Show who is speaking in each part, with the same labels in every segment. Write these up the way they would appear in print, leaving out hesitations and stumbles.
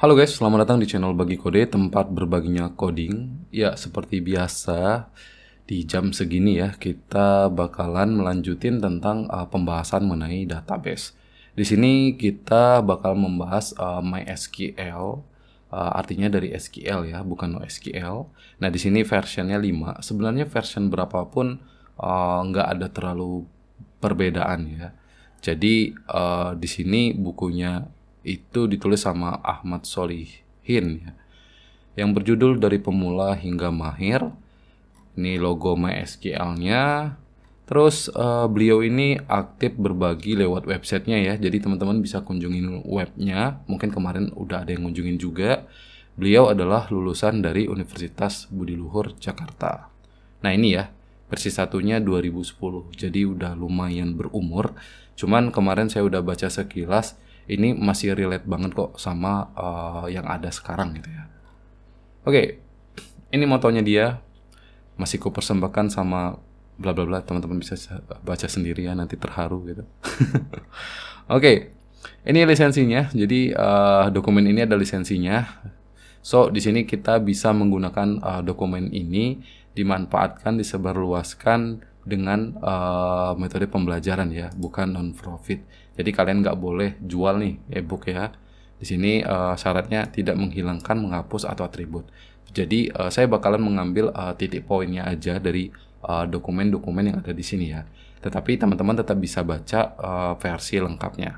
Speaker 1: Halo guys, selamat datang di channel Bagi Kode, tempat berbaginya coding. Ya, seperti biasa, di jam segini ya, kita bakalan melanjutin tentang pembahasan mengenai database. Di sini kita bakal membahas MySQL, artinya dari SQL ya, bukan NoSQL. Nah, di sini versionnya 5. Sebenarnya version berapapun nggak ada terlalu perbedaan ya. Jadi di sini bukunya itu ditulis sama Ahmad Solihin ya, yang berjudul Dari Pemula Hingga Mahir. Ini logo MySQL-nya. Terus beliau ini aktif berbagi lewat websitenya ya, jadi teman-teman bisa kunjungin webnya. Mungkin kemarin udah ada yang kunjungin juga. Beliau adalah lulusan dari Universitas Budi Luhur Jakarta. Nah ini ya, versi satunya 2010, jadi udah lumayan berumur. Cuman kemarin saya udah baca sekilas, ini masih relate banget kok sama yang ada sekarang gitu ya. Oke, ini motonya dia, masih kupersembahkan sama bla bla bla. Teman-teman bisa baca sendiri ya, nanti terharu gitu. Oke, ini lisensinya. Jadi dokumen ini ada lisensinya. So di sini kita bisa menggunakan dokumen ini, dimanfaatkan, disebarluaskan dengan metode pembelajaran ya, bukan non-profit. Jadi kalian nggak boleh jual nih e-book ya. Di sini syaratnya tidak menghilangkan, menghapus atau atribut. Jadi saya bakalan mengambil titik poinnya aja dari dokumen-dokumen yang ada di sini ya. Tetapi teman-teman tetap bisa baca versi lengkapnya.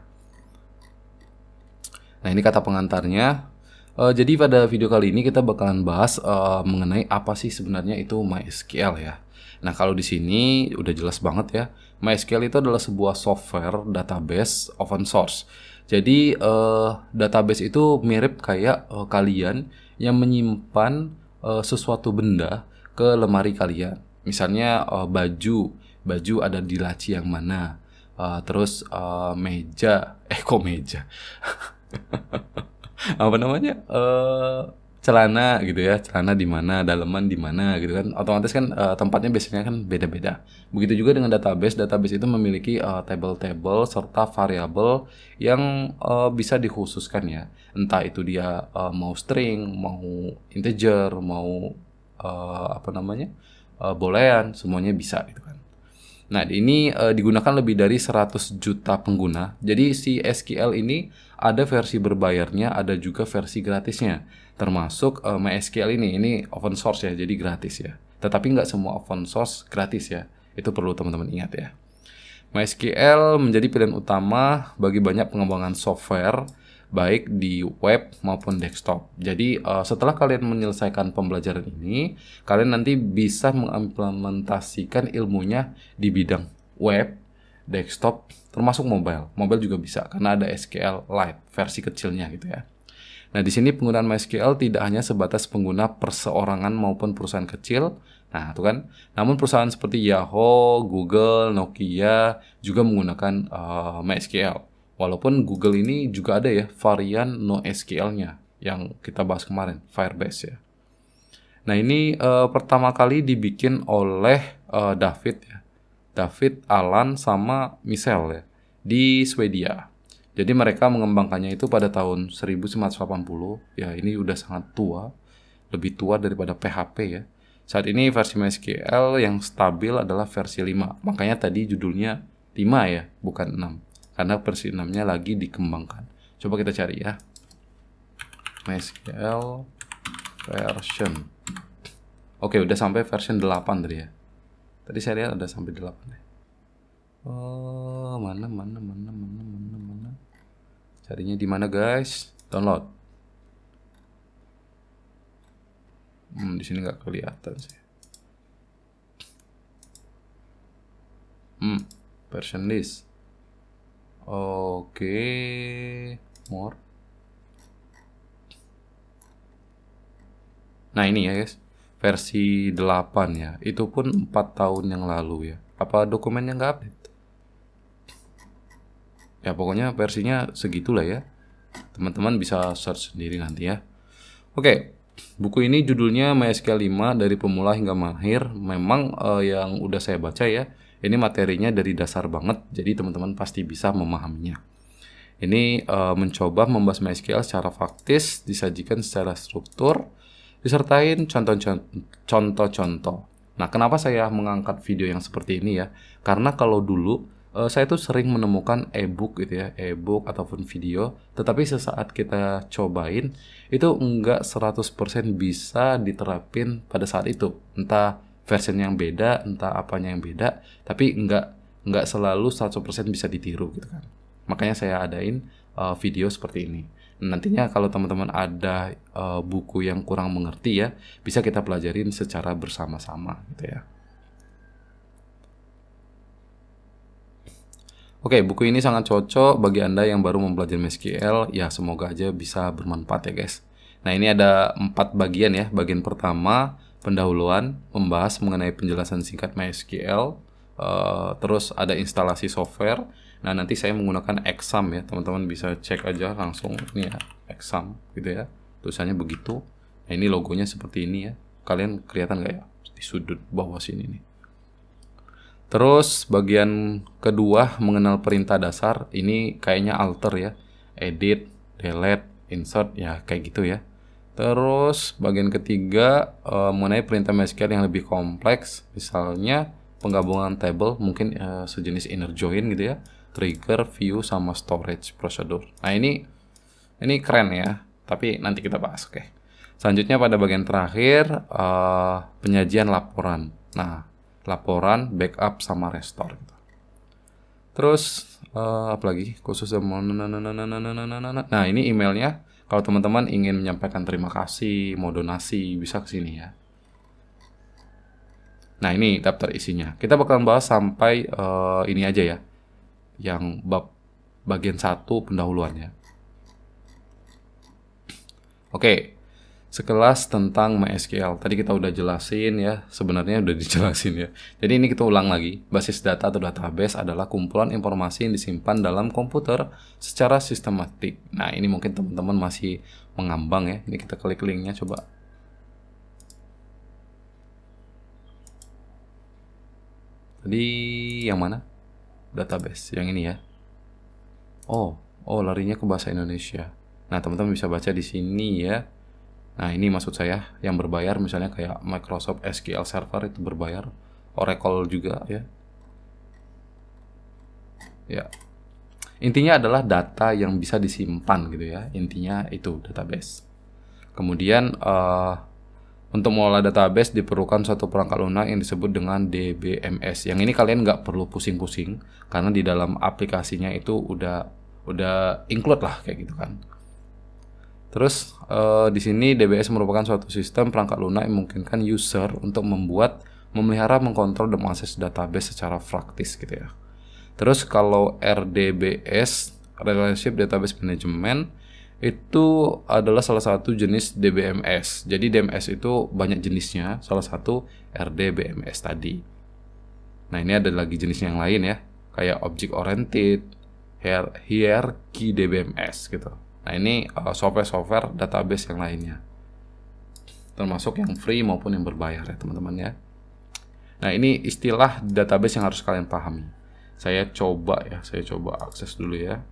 Speaker 1: Nah ini kata pengantarnya. Jadi pada video kali ini kita bakalan bahas mengenai apa sih sebenarnya itu MySQL ya. Nah kalau di sini udah jelas banget ya, MySQL itu adalah sebuah software database open source. Jadi database itu mirip kayak kalian yang menyimpan sesuatu benda ke lemari kalian. Misalnya baju ada di laci yang mana. Terus meja, kok meja? Apa namanya, celana gitu ya, celana di mana, daleman di mana gitu kan. Otomatis kan tempatnya biasanya kan beda-beda. Begitu juga dengan database itu memiliki table-table serta variabel yang bisa dikhususkan ya. Entah itu dia mau string, mau integer, mau boolean, semuanya bisa gitu kan. Nah, ini digunakan lebih dari 100 juta pengguna. Jadi si SQL ini ada versi berbayarnya, ada juga versi gratisnya. Termasuk MySQL ini open source ya, jadi gratis ya. Tetapi nggak semua open source gratis ya. Itu perlu teman-teman ingat ya. MySQL menjadi pilihan utama bagi banyak pengembangan software, baik di web maupun desktop. Jadi setelah kalian menyelesaikan pembelajaran ini, kalian nanti bisa mengimplementasikan ilmunya di bidang web, desktop, termasuk mobile. Mobile juga bisa karena ada SQL Lite versi kecilnya gitu ya. Nah, di sini penggunaan MySQL tidak hanya sebatas pengguna perseorangan maupun perusahaan kecil. Nah, itu kan. Namun perusahaan seperti Yahoo, Google, Nokia juga menggunakan MySQL. Walaupun Google ini juga ada ya varian NoSQL-nya yang kita bahas kemarin, Firebase ya. Nah, ini pertama kali dibikin oleh David ya. David, Alan, sama Michelle ya, di Swedia. Jadi mereka mengembangkannya itu pada tahun 1980. Ya, ini udah sangat tua, lebih tua daripada PHP ya. Saat ini versi MySQL yang stabil adalah versi 5. Makanya tadi judulnya 5 ya, bukan 6. Karena versi 6-nya lagi dikembangkan. Coba kita cari ya. MySQL version. Oke, udah sampai version 8 tadi ya. Tadi saya lihat ada sampai 8 ya. Oh, mana. Carinya di mana, guys? Download. Di sini nggak kelihatan sih. Version list. Oke, more. Nah ini ya guys, versi 8 ya. Itu pun 4 tahun yang lalu ya. Apa dokumennya nggak update? Ya pokoknya versinya segitulah ya. Teman-teman bisa search sendiri nanti ya. Oke, buku ini judulnya MySQL 5 Dari Pemula Hingga Mahir. Memang yang udah saya baca ya, ini materinya dari dasar banget. Jadi teman-teman pasti bisa memahaminya. Ini mencoba membahas MySQL secara faktis, disajikan secara struktur, disertain contoh-contoh. Nah, kenapa saya mengangkat video yang seperti ini ya? Karena kalau dulu saya tuh sering menemukan e-book gitu ya, e-book ataupun video, tetapi sesaat kita cobain itu enggak 100% bisa diterapin pada saat itu. Entah versi yang beda, entah apanya yang beda, tapi enggak selalu 100% bisa ditiru gitu kan. Makanya saya adain video seperti ini. Nantinya kalau teman-teman ada buku yang kurang mengerti ya, bisa kita pelajarin secara bersama-sama gitu ya. Oke, buku ini sangat cocok bagi Anda yang baru mempelajari MySQL. Ya, semoga aja bisa bermanfaat ya guys. Nah, ini ada 4 bagian ya. Bagian pertama, pendahuluan, membahas mengenai penjelasan singkat MySQL. Terus ada instalasi software. Nah, nanti saya menggunakan exam ya. Teman-teman bisa cek aja langsung ini ya, exam gitu ya. Tulisannya begitu. Nah, ini logonya seperti ini ya. Kalian kelihatan nggak ya? Di sudut bawah sini nih. Terus bagian kedua mengenal perintah dasar, ini kayaknya alter ya, edit, delete, insert, ya kayak gitu ya. Terus bagian ketiga mengenai perintah MySQL yang lebih kompleks, misalnya penggabungan table, mungkin sejenis inner join gitu ya, trigger, view, sama storage procedure. Nah ini keren ya, tapi nanti kita bahas, oke. Selanjutnya pada bagian terakhir penyajian laporan. Nah, laporan, backup, sama restore gitu. Terus apalagi khusus nah ini emailnya. Kalau teman-teman ingin menyampaikan terima kasih, mau donasi, bisa ke sini ya. Nah ini daftar isinya. Kita bakalan bahas sampai ini aja ya, yang bab bagian 1 pendahuluannya. Oke. Sekelas tentang MySQL. Tadi kita udah jelasin ya, sebenarnya udah dijelasin ya. Jadi ini kita ulang lagi. Basis data atau database adalah kumpulan informasi yang disimpan dalam komputer secara sistematik. Nah, ini mungkin teman-teman masih mengambang ya. Ini kita klik linknya coba. Tadi yang mana? Database, yang ini ya. Oh, larinya ke bahasa Indonesia. Nah, teman-teman bisa baca di sini ya. Nah, ini maksud saya yang berbayar, misalnya kayak Microsoft SQL Server itu berbayar, Oracle juga ya. Ya. Intinya adalah data yang bisa disimpan gitu ya. Intinya itu database. Kemudian untuk mengolah database diperlukan suatu perangkat lunak yang disebut dengan DBMS. Yang ini kalian nggak perlu pusing-pusing karena di dalam aplikasinya itu udah include lah kayak gitu kan. Terus di sini DBS merupakan suatu sistem perangkat lunak yang memungkinkan user untuk memelihara, mengkontrol, dan mengakses database secara praktis gitu ya. Terus kalau RDBS, Relationship Database Management, itu adalah salah satu jenis DBMS. Jadi DBMS itu banyak jenisnya, salah satu RDBMS tadi. Nah ini ada lagi jenis yang lain ya, kayak Object Oriented, Hierarchy DBMS gitu. Nah ini software database yang lainnya, termasuk yang free maupun yang berbayar ya teman-teman ya. Nah ini istilah database yang harus kalian pahami. Saya coba akses dulu ya.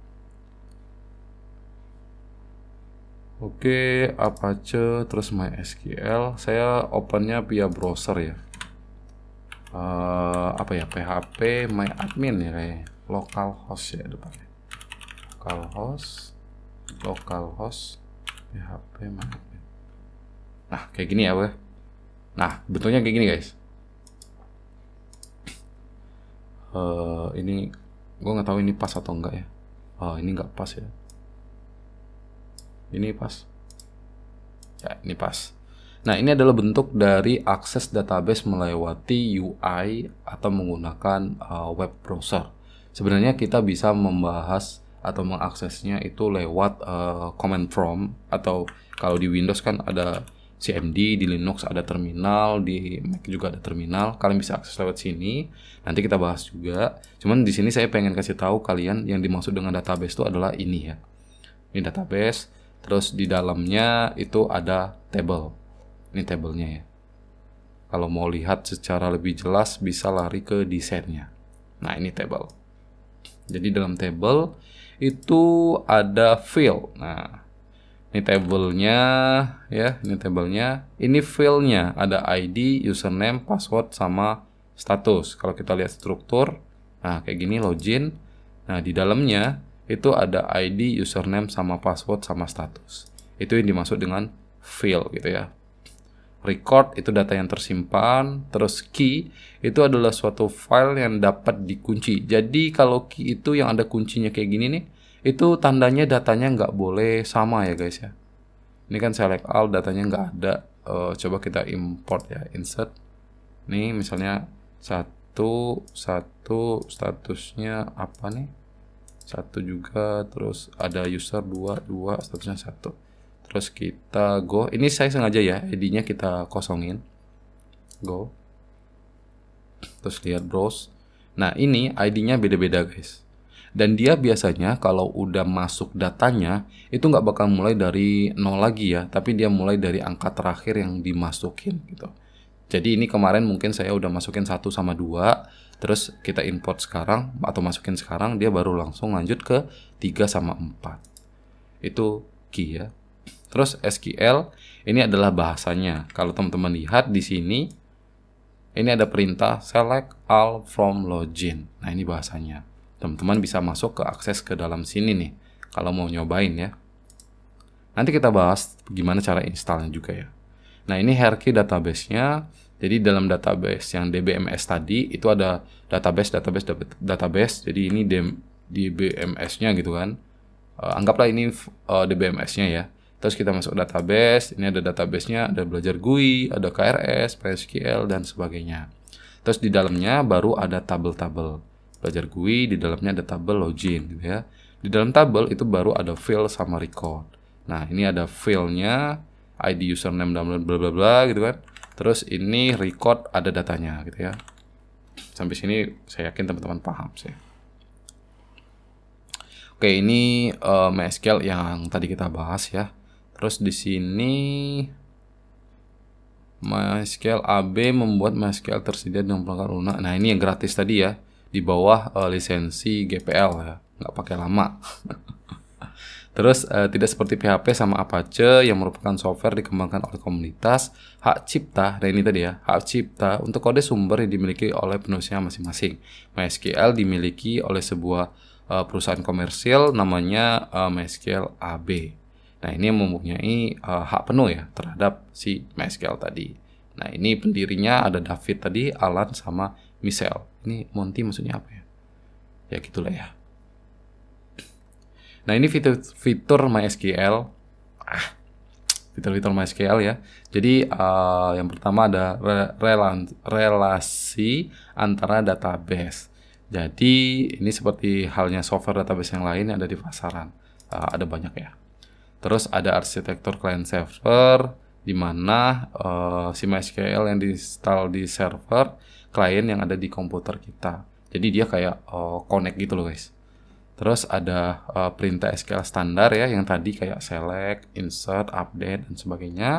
Speaker 1: Oke, Apache, terus MySQL. Saya opennya via browser ya. PHP MyAdmin ya kayak localhost ya depannya. Localhost PHP MyAdmin. Nah kayak gini ya weh. Nah bentuknya kayak gini guys. Ini gue nggak tahu ini pas atau enggak ya. Ini nggak pas ya. Ini pas. Ya ini pas. Nah ini adalah bentuk dari akses database melewati UI atau menggunakan web browser. Sebenarnya kita bisa membahas atau mengaksesnya itu lewat command prompt, atau kalau di Windows kan ada CMD, di Linux ada terminal, di Mac juga ada terminal. Kalian bisa akses lewat sini. Nanti kita bahas juga. Cuman di sini saya pengen kasih tahu kalian yang dimaksud dengan database itu adalah ini ya. Ini database. Terus di dalamnya itu ada table. Ini tabelnya ya. Kalau mau lihat secara lebih jelas bisa lari ke desainnya. Nah ini table. Jadi dalam table itu ada field. Nah, ini tabelnya ya, ini tabelnya. Ini fieldnya ada ID, username, password, sama status. Kalau kita lihat struktur, nah kayak gini login. Nah, di dalamnya itu ada ID, username, sama password, sama status. Itu yang dimaksud dengan field gitu ya. Record itu data yang tersimpan, terus key itu adalah suatu file yang dapat dikunci. Jadi kalau key itu yang ada kuncinya kayak gini nih, itu tandanya datanya nggak boleh sama ya guys ya. Ini kan select all, datanya nggak ada. Coba kita import ya, insert. Nih misalnya satu statusnya apa nih? Satu juga, terus ada user dua statusnya satu. Terus kita go, ini saya sengaja ya, ID-nya kita kosongin. Go. Terus lihat browse. Nah, ini ID-nya beda-beda guys. Dan dia biasanya kalau udah masuk datanya, itu nggak bakal mulai dari 0 lagi ya, tapi dia mulai dari angka terakhir yang dimasukin gitu. Jadi ini kemarin mungkin saya udah masukin 1 sama 2, terus kita import sekarang, atau masukin sekarang, dia baru langsung lanjut ke 3 sama 4. Itu key ya. Terus SQL ini adalah bahasanya. Kalau teman-teman lihat di sini, ini ada perintah select all from login. Nah ini bahasanya. Teman-teman bisa masuk ke akses ke dalam sini nih, kalau mau nyobain ya. Nanti kita bahas gimana cara installnya juga ya. Nah ini hierarchy database-nya. Jadi dalam database yang DBMS tadi itu ada database. Jadi ini DBMS-nya gitu kan. Anggaplah ini DBMS-nya ya. Terus kita masuk database, ini ada database-nya, ada belajar GUI, ada KRS, PSQL, dan sebagainya. Terus di dalamnya baru ada tabel-tabel. Belajar GUI, di dalamnya ada tabel login gitu ya. Di dalam tabel itu baru ada field sama record. Nah, ini ada field-nya, ID, username, dan bla bla bla gitu kan. Terus ini record ada datanya gitu ya. Sampai sini saya yakin teman-teman paham sih. Oke, ini MySQL yang tadi kita bahas ya. Terus di sini MySQL AB membuat MySQL tersedia dengan perangkat lunak. Nah ini yang gratis tadi ya, di bawah lisensi GPL ya, nggak pakai lama. Terus tidak seperti PHP sama Apache yang merupakan software dikembangkan oleh komunitas, hak cipta. Nah ini tadi ya, hak cipta untuk kode sumber yang dimiliki oleh penulisnya masing-masing. MySQL dimiliki oleh sebuah perusahaan komersil namanya MySQL AB. Nah ini yang mempunyai hak penuh ya terhadap si MySQL tadi. Nah ini pendirinya ada David tadi, Alan, sama Michelle. Ini Monty maksudnya apa ya? Ya gitulah ya. Nah ini fitur MySQL. Fitur-fitur MySQL ya. Jadi yang pertama ada relasi antara database. Jadi ini seperti halnya software database yang lain yang ada di pasaran. Ada banyak ya. Terus ada arsitektur client server, di mana si MySQL yang diinstal di server klien yang ada di komputer kita. Jadi dia kayak connect gitu loh guys. Terus ada perintah SQL standar ya, yang tadi kayak select, insert, update, dan sebagainya.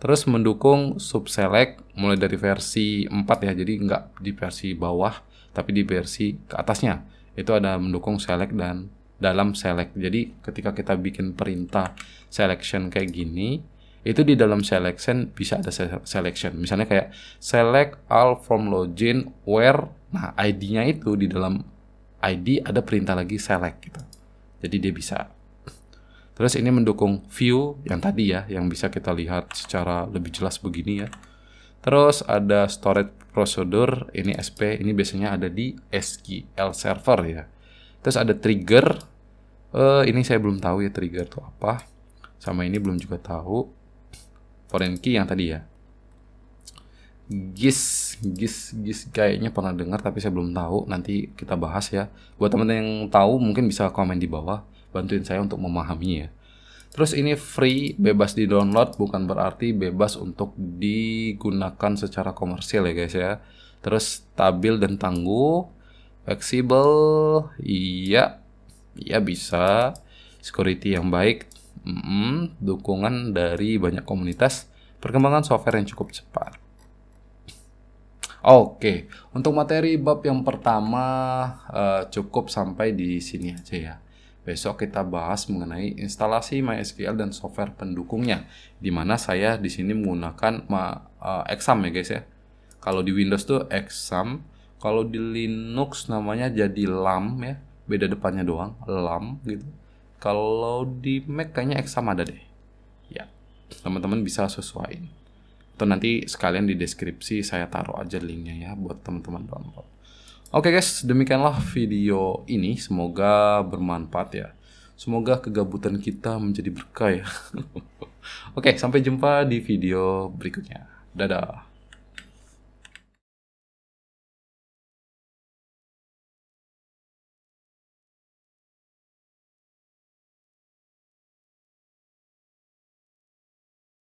Speaker 1: Terus mendukung subselect mulai dari versi 4 ya, jadi nggak di versi bawah, tapi di versi ke atasnya. Itu ada mendukung select dan dalam select. Jadi ketika kita bikin perintah selection kayak gini, itu di dalam selection bisa ada selection. Misalnya kayak select all from login where, nah ID-nya itu di dalam ID ada perintah lagi select gitu. Jadi dia bisa. Terus ini mendukung view yang tadi ya, yang bisa kita lihat secara lebih jelas begini ya. Terus ada storage procedure, ini SP, ini biasanya ada di SQL Server ya. Terus ada trigger. Ini saya belum tahu ya trigger itu apa. Sama ini belum juga tahu. Foreign key yang tadi ya. GIS kayaknya pernah dengar tapi saya belum tahu. Nanti kita bahas ya. Buat teman-teman yang tahu mungkin bisa komen di bawah, bantuin saya untuk memahami ya. Terus ini free, bebas di download, bukan berarti bebas untuk digunakan secara komersil ya guys ya. Terus stabil dan tangguh, fleksibel, iya bisa, security yang baik, dukungan dari banyak komunitas, perkembangan software yang cukup cepat. Oke, untuk materi bab yang pertama cukup sampai di sini aja ya. Besok kita bahas mengenai instalasi MySQL dan software pendukungnya, di mana saya di sini menggunakan Exam ya guys ya. Kalau di Windows tuh Exam, kalau di Linux namanya jadi LAM ya, beda depannya doang, LAM gitu. Kalau di Mac kayaknya Exam ada deh. Ya, teman-teman bisa sesuaiin. Atau nanti sekalian di deskripsi saya taruh aja linknya ya buat teman-teman download. Oke guys, demikianlah video ini. Semoga bermanfaat ya. Semoga kegabutan kita menjadi berkah ya. Oke, sampai jumpa di video berikutnya. Dadah.